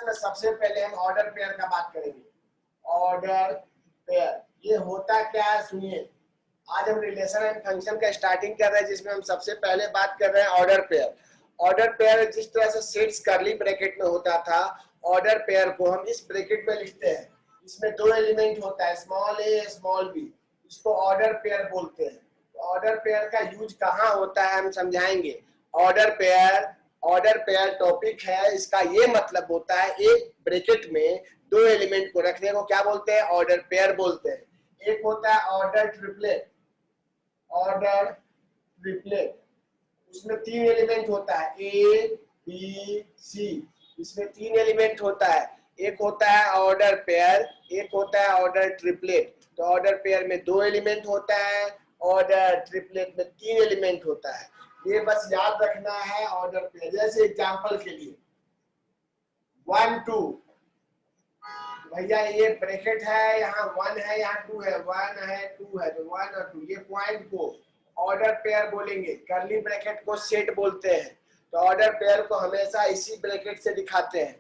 Relation में सबसे पहले हम ऑर्डर पेयर का बात करेंगे। ऑर्डर पेयर ये होता क्या है सुनिए। आज हम रिलेशन एंड फंक्शन का स्टार्टिंग कर रहे हैं, जिसमें हम सबसे पहले बात कर रहे हैं ऑर्डर पेयर। ऑर्डर पेयर जिस तरह से सेट्स करली ब्रैकेट में होता था, ऑर्डर पेयर को हम इस ब्रैकेट में लिखते हैं। इसमें दो एलिमेंट होता है, स्मॉल ए स्मॉल बी, इसको ऑर्डर पेयर बोलते हैं। ऑर्डर पेयर का यूज कहाँ होता है हम समझाएंगे। ऑर्डर पेयर टॉपिक है, इसका ये मतलब होता है एक ब्रैकेट में दो एलिमेंट को रखने को क्या बोलते हैं, ऑर्डर पेयर बोलते हैं। एक होता है ऑर्डर ट्रिपलेट, उसमें तीन एलिमेंट होता है, ए बी सी, इसमें तीन एलिमेंट होता है। एक होता है ऑर्डर पेयर, एक होता है ऑर्डर ट्रिपलेट। तो ऑर्डर पेयर में दो एलिमेंट होता है, ऑर्डर ट्रिपलेट में तीन एलिमेंट होता है। ये बस याद रखना है ऑर्डर पेयर। जैसे एग्जांपल के लिए 1 2, भैया ये ब्रैकेट है, यहाँ 1 है यहाँ 2 है, 1 है 2 है, तो 1 और 2 ये पॉइंट को ऑर्डर पेयर बोलेंगे। कर्ली ब्रैकेट को सेट बोलते हैं। तो ऑर्डर पेयर को हमेशा इसी ब्रैकेट से दिखाते हैं।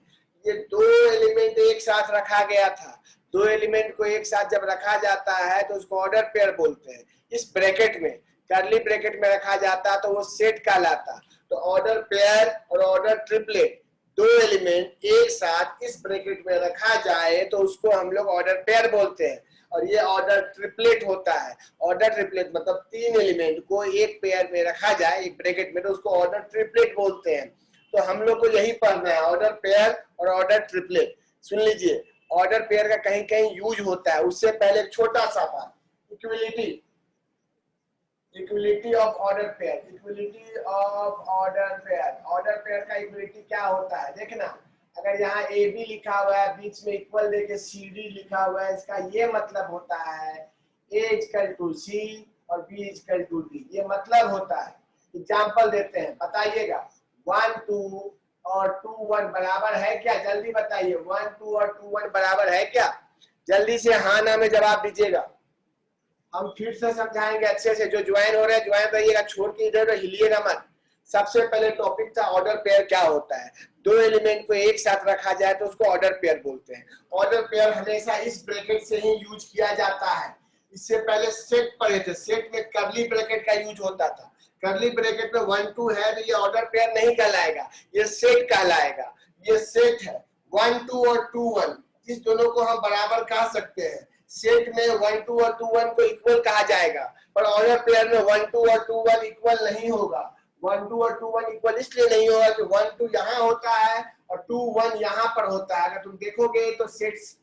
ये दो एलिमेंट एक साथ रखा गया था, दो एलिमेंट को एक साथ जब रखा जाता है तो उसको ऑर्डर पेयर बोलते हैं। इस ब्रैकेट में कर्ली ब्रैकेट में रखा जाता तो वो सेट कहलाता। तो ऑर्डर पेयर और ऑर्डर ट्रिपलेट दो एलिमेंट एक साथ इस ब्रैकेट में रखा जाए तो उसको हम लोग ऑर्डर पेयर बोलते हैं। और ये ऑर्डर ट्रिपलेट होता है। ऑर्डर ट्रिपलेट मतलब तीन एलिमेंट को एक पेयर में रखा जाए एक ब्रैकेट में, तो उसको ऑर्डर ट्रिपलेट बोलते हैं। तो हम लोग को यही पढ़ना है, ऑर्डर पेयर और ऑर्डर ट्रिपलेट। सुन लीजिए, ऑर्डर पेयर का कहीं कहीं यूज होता है। उससे पहले एक छोटा सा था, equality of order pair. Equality of order pair, order pair का इक्विलिटी क्या होता है देखना। अगर यहाँ ए बी लिखा हुआ है, बीच में इक्वल देके सी डी लिखा हुआ है, इसका ये मतलब होता है ए इक्वल टू सी और बी इक्वल टू डी। ये मतलब होता है। एग्जाम्पल देते हैं, बताइएगा 1 2 और 2 1 बराबर है क्या? जल्दी बताइए, 1 2 और 2 1 बराबर है क्या? जल्दी से हाँ ना में जवाब दीजिएगा। हम फिर से समझाएंगे अच्छे से। जो ज्वाइन हो रहे हैं ज्वाइन रहिएगा, छोड़ के इधर हिलिएगा मत। सबसे पहले टॉपिक था ऑर्डर पेयर क्या होता है। दो एलिमेंट को एक साथ रखा जाए तो उसको ऑर्डर पेयर बोलते हैं। ऑर्डर पेयर हमेशा इस ब्रैकेट से ही यूज किया जाता है। इससे पहले सेट पढ़े थे, सेट में कर्ली ब्रैकेट का यूज होता था। कर्ली ब्रैकेट में 1 2 है तो ये ऑर्डर पेयर नहीं कहलाएगा, ये सेट कहलाएगा। ये सेट है 1 2 और 2 1, इस दोनों को हम बराबर कह सकते हैं। सेट में 1 2 और 2 1 को इक्वल कहा जाएगा, पर ऑर्डर पेयर में 1 2 और 2 1 इक्वल नहीं होगा। 1 2 और 2 1 इक्वल इसलिए नहीं होगा कि 1 2 यहाँ होता है और 2 1 यहाँ पर होता है। अगर तुम देखोगे तो सेट्स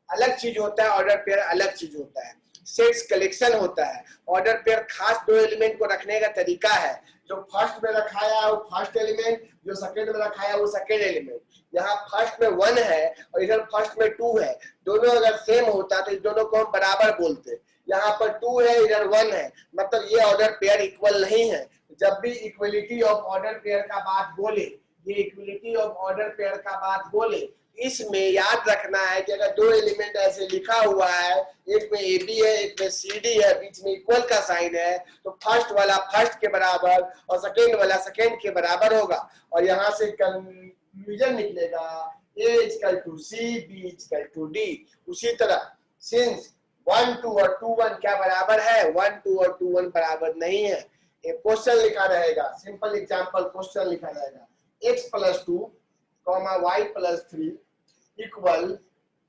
अलग चीज होता है, ऑर्डर पेयर अलग चीज होता है। सेट्स कलेक्शन होता है, ऑर्डर पेयर खास दो एलिमेंट को रखने का तरीका है। जो फर्स्ट में रखाया है वो फर्स्ट एलिमेंट, जो सेकंड में रखाया वो सेकंड एलिमेंट। यहाँ फर्स्ट में 1 है और इधर फर्स्ट में 2 है, दोनों अगर सेम होता तो इस दोनों को हम बराबर बोलते। यहाँ पर 2 है इधर 1 है, मतलब ये ऑर्डर पेयर इक्वल नहीं है। जब भी इक्वलिटी ऑफ ऑर्डर पेयर का बात बोले, ये इक्वलिटी ऑफ ऑर्डर पेयर का बात बोले, इसमें याद रखना है कि अगर दो एलिमेंट ऐसे लिखा हुआ है, एक में ए बी है एक में सी डी है, बीच में इक्वल का साइन है, तो फर्स्ट वाला फर्स्ट के बराबर और सेकेंड वाला सेकेंड के बराबर होगा। और यहाँ से कंक्लूजन निकलेगा A equal to C, B equal to D. उसी तरह सिंस 1 2 और 2 1 क्या बराबर है? 1 2 और 2 1 बराबर नहीं है। एक क्वेश्चन लिखा रहेगा, सिंपल एग्जांपल क्वेश्चन लिखा रहेगा, x + 2, y + 3 इक्वल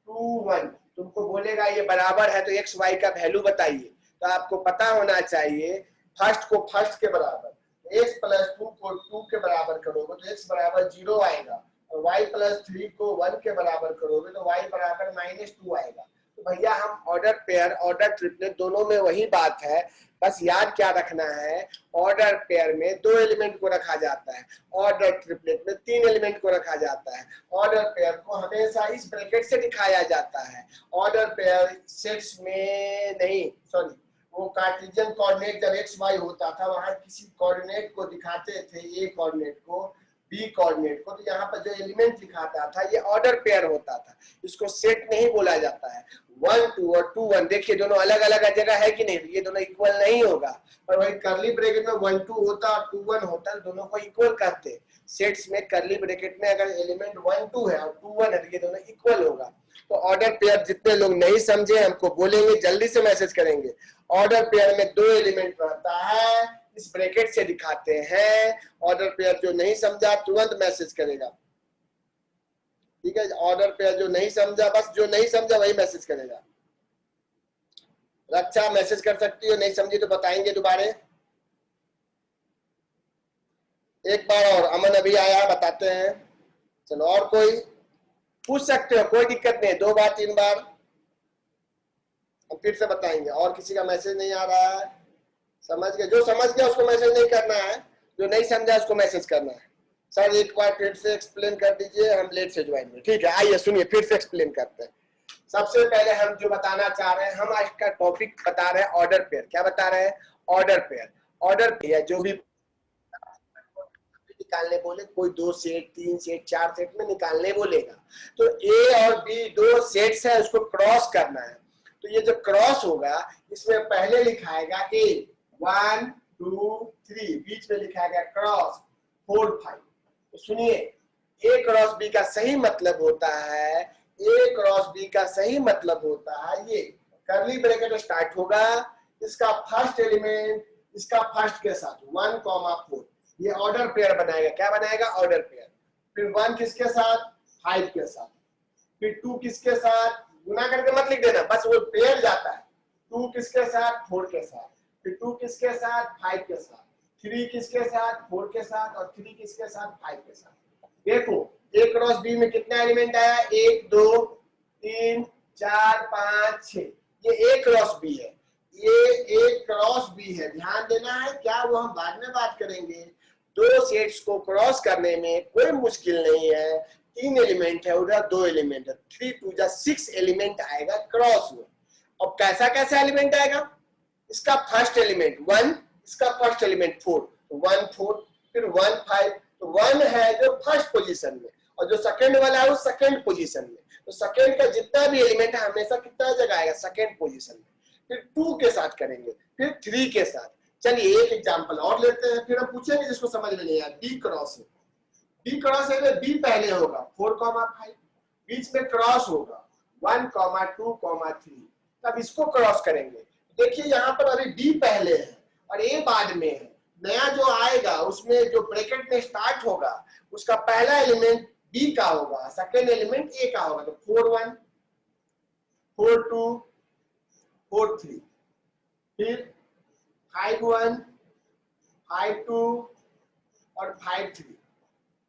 2 1। तुमको बोलेगा ये बराबर है तो x y का वैल्यू बताइए। तो आपको पता होना चाहिए फर्स्ट को फर्स्ट के बराबर, x + 2 को 2 के बराबर करोगे तो x बराबर 0 आएगा, और y + 3 को 1 के बराबर करोगे तो y बराबर -2 आएगा। तो भैया हम ऑर्डर पेयर ऑर्डर ट्रिपलेट दोनों में वही बात है। बस याद क्या रखना है, ऑर्डर पेयर में दो एलिमेंट को रखा जाता है, ऑर्डर ट्रिपलेट में तीन एलिमेंट को रखा जाता है। ऑर्डर पेयर को हमेशा इस ब्रैकेट से दिखाया जाता है। ऑर्डर पेयर सेट्स में नहीं, सॉरी, वो कार्टेशियन कोऑर्डिनेट जब एक्स वाई होता था वहां किसी कोऑर्डिनेट को दिखाते थे, ए कोऑर्डिनेट को बी कोऑर्डिनेट को, तो यहाँ पर जो एलिमेंट दिखाता था ये ऑर्डर पेयर होता था, इसको सेट नहीं बोला जाता है। 1 2 और 2 1, देखिए दोनों अलग अलग जगह है कि नहीं, ये दोनों इक्वल नहीं होगा। पर वही करली ब्रैकेट में 1 2 होता और 2 1 होता, दोनों को इक्वल करते। सेट्स में करली ब्रैकेट में अगर एलिमेंट 1 2 है और 2 1 है तो ये दोनों इक्वल होगा। तो ऑर्डर पेयर जितने लोग नहीं समझे हमको बोलेंगे, जल्दी से मैसेज करेंगे। ऑर्डर पेयर में 2 एलिमेंट रहता है, इस ब्रैकेट से दिखाते हैं। ऑर्डर पेयर जो नहीं समझा तुरंत मैसेज करेगा, ठीक है। ऑर्डर पेयर जो नहीं समझा, बस जो नहीं समझा वही मैसेज करेगा। रक्षा मैसेज कर सकती हो, नहीं समझी तो बताएंगे दोबारा। एक बार और, अमन अभी आया, बताते हैं। चलो और कोई पूछ सकते हो, कोई दिक्कत नहीं, 2 बार 3 बार हम फिर से बताएंगे। और किसी का मैसेज नहीं आ रहा है? समझ गए? जो समझ गया उसको मैसेज नहीं करना है, जो नहीं समझा उसको मैसेज करना है। सर एक बार फिर से एक्सप्लेन कर दीजिए, हम लेट से ज्वाइन हुए। ठीक है, आइए सुनिए, फिर से एक्सप्लेन करते हैं। सबसे पहले हम जो बताना चाह रहे हैं, हम आज का टॉपिक बता रहे हैं ऑर्डर पेयर। क्या बता रहे हैं? Order pair. ऑर्डर पेयर जो भी निकालने बोले, कोई 2 सेट 3 सेट 4 सेट में निकालने बोलेगा, तो ए और बी 2 सेट्स है, उसको क्रॉस करना है। तो ये जो क्रॉस होगा इसमें पहले लिखाएगा ए 1 2 3, बीच में लिखाएगा क्रॉस 4 5। तो सुनिए, ए क्रॉस बी का सही मतलब होता है, ए क्रॉस बी का सही मतलब होता है ये करली ब्रैकेट स्टार्ट होगा, इसका फर्स्ट एलिमेंट इसका फर्स्ट के साथ 1 4, ये ऑर्डर पेयर बनाएगा। क्या बनाएगा? Order pair. फिर 1 किसके साथ? 5 के साथ। फिर 2 किसके साथ? गुना करके मत लिख देना, बस वो पेयर जाता है। 2 किसके साथ? 4 के साथ। फिर 2 किसके साथ? 5 के साथ। 3 किसके साथ? 4 के साथ। और 3 किसके साथ? 5 के साथ। देखो ए क्रॉस बी में कितना एलिमेंट आया? 1 2 3 4 5 6, ये ए क्रॉस बी है। ये ए क्रॉस बी है, ध्यान देना है। क्या वो हम बाद में बात करेंगे। 2 सेट्स को क्रॉस करने में कोई मुश्किल नहीं है। 3 एलिमेंट है, उधर 2 एलिमेंट है, 3 2 जा 6 एलिमेंट आएगा क्रॉस में। अब कैसा कैसा एलिमेंट आएगा? इसका फर्स्ट एलिमेंट 1, इसका फर्स्ट एलिमेंट 4, तो 1 4, फिर 1 5, तो 1 है जो फर्स्ट पोजीशन में, और जो सेकंड वाला है वो सेकंड पोजीशन में। तो सेकंड का जितना भी एलिमेंट है हमेशा कितना जगह आएगा? सेकंड पोजीशन में। फिर 2 के साथ करेंगे, फिर 3 के साथ। चलिए एक एग्जांपल और लेते हैं, फिर हम पूछेंगे जिसको समझ में नहीं आया। बी क्रॉस है, बी क्रॉस है, बी पहले होगा 4 5, बीच में क्रॉस होगा 1 2 3, तब इसको क्रॉस करेंगे। देखिए यहाँ पर अभी बी पहले है और ए बाद में है। नया जो आएगा उसमें जो ब्रैकेट में स्टार्ट होगा उसका पहला एलिमेंट बी का होगा, सेकेंड एलिमेंट ए का होगा। तो 4 1 4 2 4 3, फिर 5 1 5 2 और 5 3।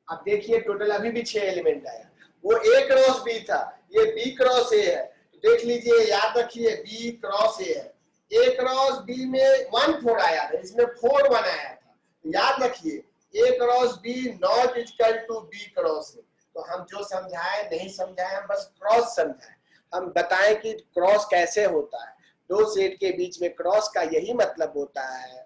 अब देखिए टोटल अभी भी 6 एलिमेंट आया। वो ए क्रॉस बी था, ये बी क्रॉस ए है। तो देख लीजिए, याद रखिए, बी क्रॉस ए है। ए क्रॉस बी में 1 4 आया था, इसमें 4 1 आया था। तो याद रखिए, A cross B not equal to B cross A. तो हम जो समझाए नहीं समझाए, हम बस क्रॉस समझाए। हम बताएं कि क्रॉस कैसे होता है। 2 सेट के बीच में क्रॉस का यही मतलब होता है।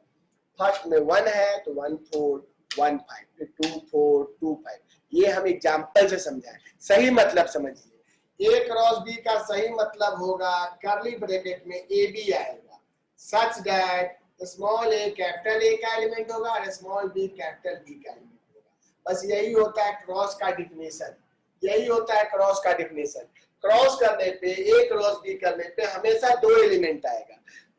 फर्स्ट में 1 है तो 1 4 1 5, फिर 2 4 2 5। ये हम एग्जाम्पल से समझाएं, सही मतलब समझिए। ए क्रॉस बी का सही मतलब होगा करली ब्रैकेट में ए बी आएगा, such that small A capital A का एलिमेंट होगा और स्मॉल बी कैपिटल बी का एलिमेंट होगा। बस यही होता है क्रॉस का डिफिनेशन, यही होता है क्रॉस का डिफिनेशन। क्रॉस करने पे, ए क्रॉस बी करने पे हमेशा 2 एलिमेंट आएगा।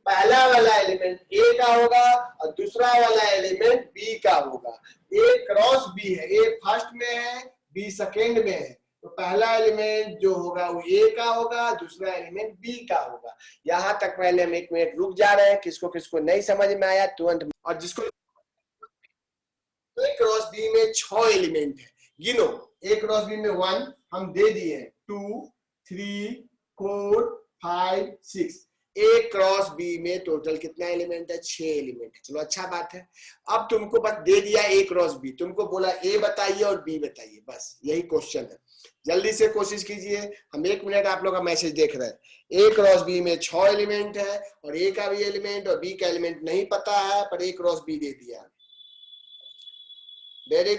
पहला वाला एलिमेंट ए का होगा और दूसरा वाला एलिमेंट बी का होगा। ए क्रॉस बी है, ए फर्स्ट में है, बी सेकेंड में है। तो पहला एलिमेंट जो होगा वो ए का होगा, दूसरा एलिमेंट बी का होगा। यहां तक पहले हम 1 मिनट रुक जा रहे हैं, किसको किसको नहीं समझ में आया तुरंत। और जिसको ए क्रॉस बी में 6 एलिमेंट है, गिनो। ए क्रॉस बी में 1 हम दे दिए, 2 3 4 5 6। ए क्रॉस बी में टोटल कितना एलिमेंट है? 6 एलिमेंट है। चलो अच्छा बात है। अब तुमको बस दे दिया ए क्रॉस बी, तुमको बोला ए बताइए और बी बताइए, बस यही क्वेश्चन है। जल्दी से कोशिश कीजिए, हम 1 मिनट आप लोग का मैसेज देख रहे हैं। ए क्रॉस बी में 6 एलिमेंट है और ए का भी एलिमेंट और बी का एलिमेंट नहीं पता है, पर ए क्रॉस बी दे दिया। Very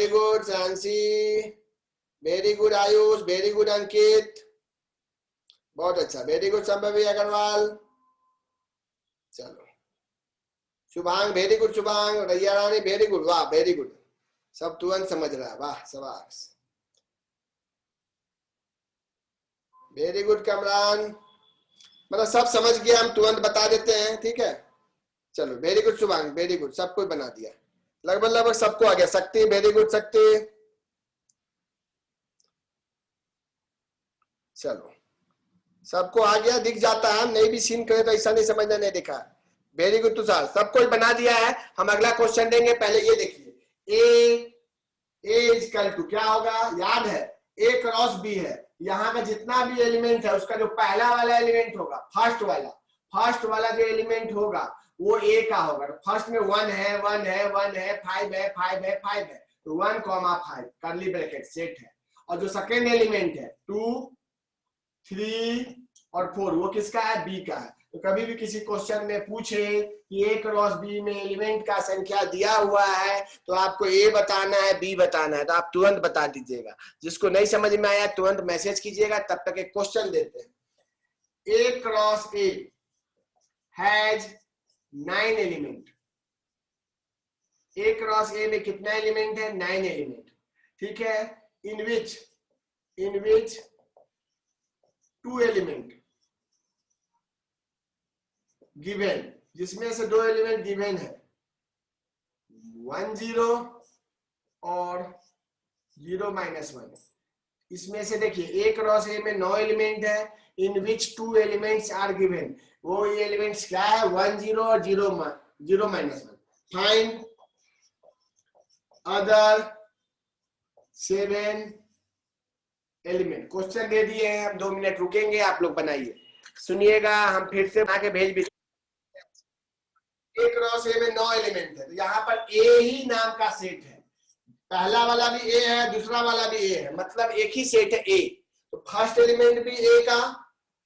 good Sansi, very good Ayush, very good Ankit, बहुत अच्छा, वेरी गुड संभवी अग्रवाल। चलो शुभांग, वेरी गुड शुभांग। रैया रानी, वेरी गुड, वाह वेरी गुड, सब तुरंत समझ रहा है, वाह शाबाश, वेरी गुड कमरान। मतलब सब समझ गया, हम तुरंत बता देते हैं, ठीक है। चलो very good Shubhang, very good, सब कुछ बना दिया, लगभग लगभग सबको आ गया। शक्ति, वेरी गुड शक्ति। चलो सबको आ गया, दिख जाता है, नहीं भी सीन करे तो ऐसा नहीं समझना नहीं दिखा। वेरी गुड तुषार, सब कुछ बना दिया है। हम अगला क्वेश्चन देंगे, पहले ये देखिए, ए इक्वल टू क्या होगा, याद है ए क्रॉस बी है। यहाँ का जितना भी एलिमेंट है उसका जो पहला वाला एलिमेंट होगा, फर्स्ट वाला जो एलिमेंट होगा वो ए का होगा। फर्स्ट में 1 है 1 है 1 है 5 है 5 है 5 है, तो 1,5 कर्ली ब्रैकेट सेट है। और जो सेकेंड एलिमेंट है 2 3 और 4 वो किसका है, बी का है। तो कभी भी किसी क्वेश्चन में पूछे कि ए क्रॉस बी में एलिमेंट का संख्या दिया हुआ है तो आपको ए बताना है बी बताना है, तो आप तुरंत बता दीजिएगा। जिसको नहीं समझ में आया तुरंत मैसेज कीजिएगा। तब तक एक क्वेश्चन देते हैं, A cross A has 9 element. A cross A में कितना एलिमेंट है, 9 एलिमेंट, ठीक है। इन विच 2 एलिमेंट गिवन, जिसमें से 2 एलिमेंट गिवन है, 1 0 और 0 -1। इसमें से देखिए ए क्रॉस ए में 9 एलिमेंट है, इन विच 2 एलिमेंट्स आर गिवन। वो ये एलिमेंट्स क्या है, 1 0 और 0 -1। Find other 7 element. क्वेश्चन दे दिए हैं, हम 2 मिनट रुकेंगे, आप लोग बनाइए, सुनिएगा, हम फिर से बना के भेज भी। ए क्रॉस ए में 9 एलिमेंट है, तो यहाँ पर ए ही नाम का सेट है। पहला वाला भी ए है, दूसरा वाला भी ए है, मतलब एक ही सेट है ए। तो फर्स्ट एलिमेंट भी ए का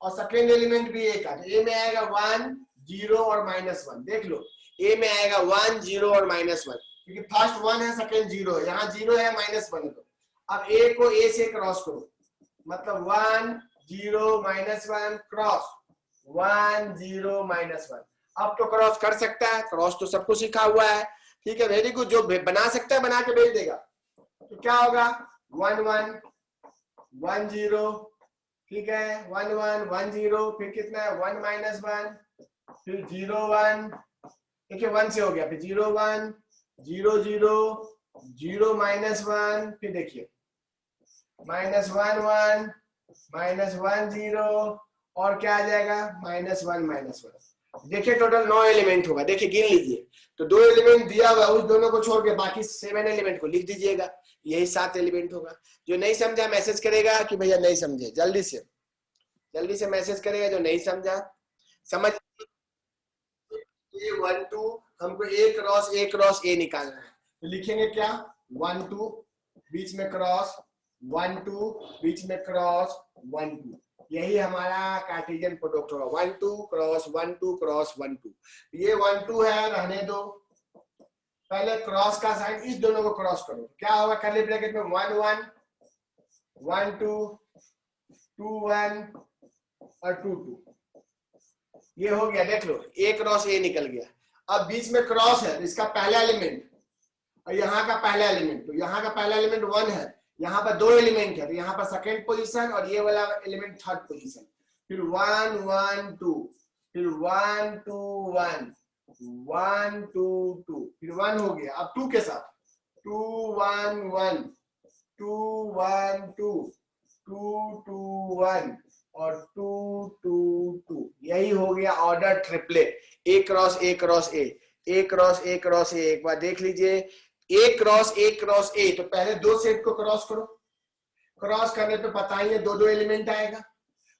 और सेकेंड एलिमेंट भी ए का। तो ए में आएगा 1 0 और -1। देख लो ए में आएगा 1 0 और -1, क्योंकि फर्स्ट 1 है सेकेंड 0 है, यहाँ 0 है -1 है। तो अब ए को ए से क्रॉस करो, मतलब 1 0 -1 क्रॉस 1 0 -1। अब तो क्रॉस कर सकता है, क्रॉस तो सबको सीखा हुआ है, ठीक है। वेरी गुड, जो बना सकता है बना के भेज देगा। तो क्या होगा, 1 1 1 0, ठीक है, 1 1 1 0, फिर कितना है 1 -1, फिर 0 1, देखिए 1 से हो गया, फिर 0 1 0 0 0 -1, फिर देखिए -1 1 -1 0 और क्या आ जाएगा -1 -1। देखिए टोटल 9 एलिमेंट होगा, देखिए गिन लीजिए। तो 2 एलिमेंट दिया हुआ, उस दोनों को छोड़ के बाकी 7 एलिमेंट को लिख दीजिएगा, यही 7 एलिमेंट होगा। जो नहीं समझा मैसेज करेगा कि भैया नहीं समझे, जल्दी से मैसेज करेगा जो नहीं समझा। समझ A1 2 हमको ए क्रॉस ए निकालना है, तो लिखेंगे क्या, 1 2 बीच में क्रॉस 1 2 बीच में क्रॉस 1 2, यही हमारा कार्टेशियन प्रोडक्ट होगा। 1 2 क्रॉस 1 2 क्रॉस 1 2। ये 1 2 है, रहने दो, पहले क्रॉस का साइन इस दोनों को क्रॉस करो, क्या होगा, कर्ली ब्रैकेट में 1 1 1 2 2 1 और 2 2, ये हो गया। देख लो ए क्रॉस ए निकल गया। अब बीच में क्रॉस है, तो इसका पहला एलिमेंट और यहाँ का पहला एलिमेंट, तो यहाँ का पहला एलिमेंट 1 है, यहाँ पर 2 एलिमेंट है, तो यहाँ पर सेकेंड पोजीशन और ये वाला एलिमेंट थर्ड पोजीशन। फिर 1 1 2, फिर 1 2 1 1 2 2, फिर 1 हो गया। अब 2 के साथ 2 1 1 2 1 2 2 2 1 और 2 2 2, यही हो गया ऑर्डर ट्रिपलेट, ए क्रॉस ए क्रॉस ए, ए क्रॉस ए क्रॉस ए। एक बार देख लीजिए, ए क्रॉस ए, तो पहले 2 सेट को क्रॉस करो, क्रॉस करने पे पता ही है 2 एलिमेंट आएगा,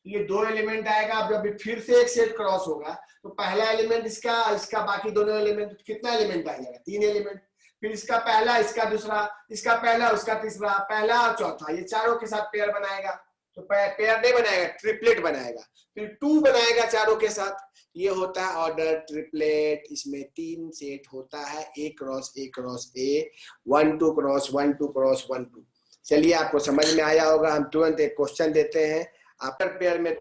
ये 2 एलिमेंट आएगा। अब जब फिर से एक सेट क्रॉस होगा तो पहला एलिमेंट इसका बाकी दोनों एलिमेंट, कितना एलिमेंट आ जाएगा, 3 एलिमेंट। फिर इसका पहला, इसका दूसरा, इसका पहला, उसका तीसरा, पहला और चौथा, ये चारों के साथ पेयर बनाएगा। तो पेयर नहीं बनाएगा, ट्रिपलेट बनाएगा। फिर 2 बनाएगा चारों के साथ, ये होता है ऑर्डर ट्रिपलेट। इसमें 3 सेट होता है, ए क्रॉस ए 1 2 क्रॉस 1 2 क्रॉस 1 2। चलिए आपको समझ में आया होगा। हम तुरंत एक क्वेश्चन देते हैं, आफ्टर पेयर में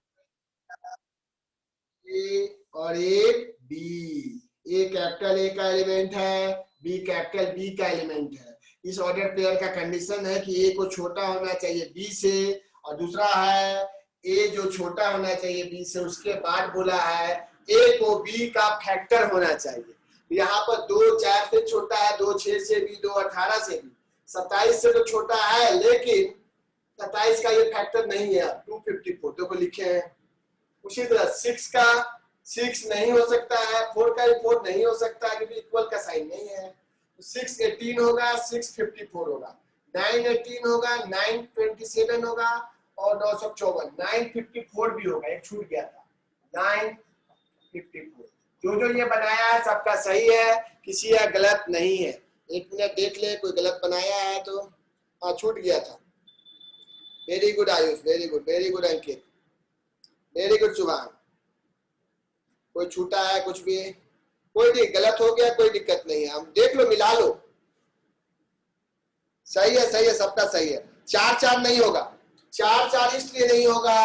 ए और एक बी। ए कैपिटल ए का एलिमेंट है, बी कैपिटल बी का एलिमेंट है। इस ऑर्डर पेयर का कंडीशन है कि ए को छोटा होना चाहिए बी से, और दूसरा है ए जो छोटा होना चाहिए बी से, उसके बाद बोला है ए को बी का फैक्टर होना चाहिए। यहाँ पर 2 4 से छोटा है, 2 6 से भी, 2 18 से भी, 27 से तो छोटा है, लेकिन 27 का ये फैक्टर नहीं है 254, देखो लिखे हैं। उसी तरह 6 का 6 नहीं हो सकता है, 4 का 4 नहीं हो सकता है क्योंकि इक्वल का साइन नहीं है। 6 18 होगा, 6 54 होगा, 9 18 होगा, 9 27 होगा, और 954 954 भी होगा, एक छूट गया था 954। जो ये बनाया है सबका सही है, किसी का गलत नहीं है। एक मिनट देख ले, कोई गलत बनाया है तो। हाँ छूट गया था। Very good Ayush, very good Ankit, very good Subhan. कोई छूटा है कुछ भी, कोई भी गलत हो गया कोई दिक्कत नहीं है, हम देख लो मिला लो। सही है सबका सही है। 4 4 नहीं होगा, 4 4 इसलिए नहीं होगा,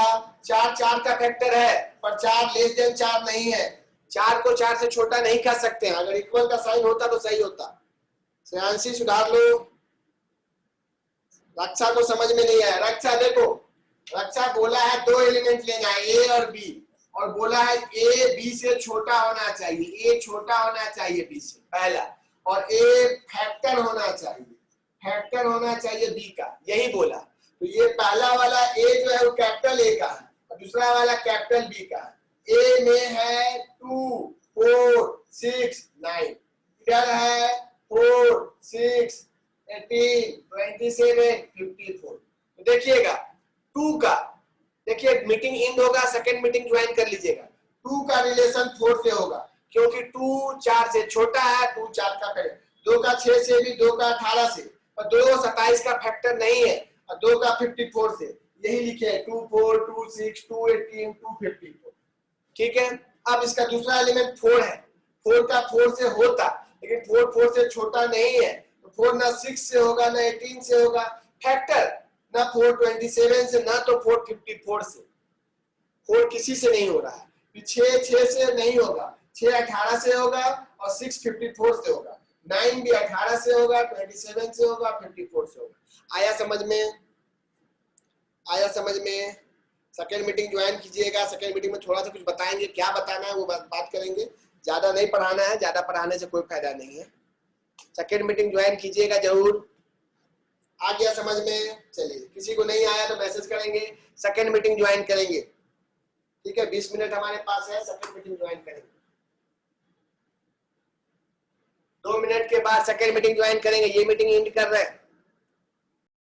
4 4 का फैक्टर है पर 4 लेस देन 4 नहीं है। 4 को 4 से छोटा नहीं कर सकते हैं, अगर इक्वल का साइन होता तो सही होता। श्रेयांशी सुधार लो। रक्षा को समझ में नहीं आया। रक्षा देखो, रक्षा बोला है 2 एलिमेंट लेना है ए और बी, और बोला है ए बी से छोटा होना चाहिए, ए छोटा होना चाहिए बी से पहला, और ए फैक्टर होना चाहिए, फैक्टर होना चाहिए बी का, यही बोला। तो ये पहला वाला ए जो है वो कैपिटल ए का है, और दूसरा वाला कैपिटल बी का है। ए में है 2 4 6 9, इधर है 4 6 18 27 54। तो देखिएगा 2 का, देखिए मीटिंग एंड होगा, सेकंड मीटिंग ज्वाइन कर लीजिएगा। 2 का रिलेशन 4 से होगा क्योंकि 2 4 से छोटा है, 2 4 का करें, 2 का 6 से भी, 2 का 18 से, और 2 27 का फैक्टर नहीं है, और 2 का 54 से, यही लिखे 2 4 2 6 2 18 2 54। ठीक है। अब इसका दूसरा एलिमेंट 4 है, 4 का 4 से होता, लेकिन 4 4 से छोटा नहीं है, तो 4 ना 6 से होगा ना 18 से होगा, फैक्टर ना 4 27 से, ना तो 4 54 से, 4 किसी से नहीं हो रहा है। 6 6 से नहीं होगा, 6 18 से होगा, और 6 54 से होगा, 9 भी 18 से होगा, 27 से होगा, 54 से होगा। आया समझ में? आया समझ में? सेकेंड मीटिंग ज्वाइन कीजिएगा। सेकेंड मीटिंग में थोड़ा सा कुछ बताएंगे, क्या बताना है वो बात करेंगे, ज्यादा नहीं पढ़ाना है, ज्यादा पढ़ाने से कोई फायदा नहीं है। सेकेंड मीटिंग ज्वाइन कीजिएगा जरूर। आ गया समझ में? चलिए, किसी को नहीं आया तो मैसेज करेंगे, सेकेंड मीटिंग ज्वाइन करेंगे। ठीक है, 20 मिनट हमारे पास है, सेकेंड मीटिंग ज्वाइन करेंगे। 2 मिनट के बाद सेकेंड मीटिंग ज्वाइन करेंगे। ये मीटिंग एंड कर रहे हैं।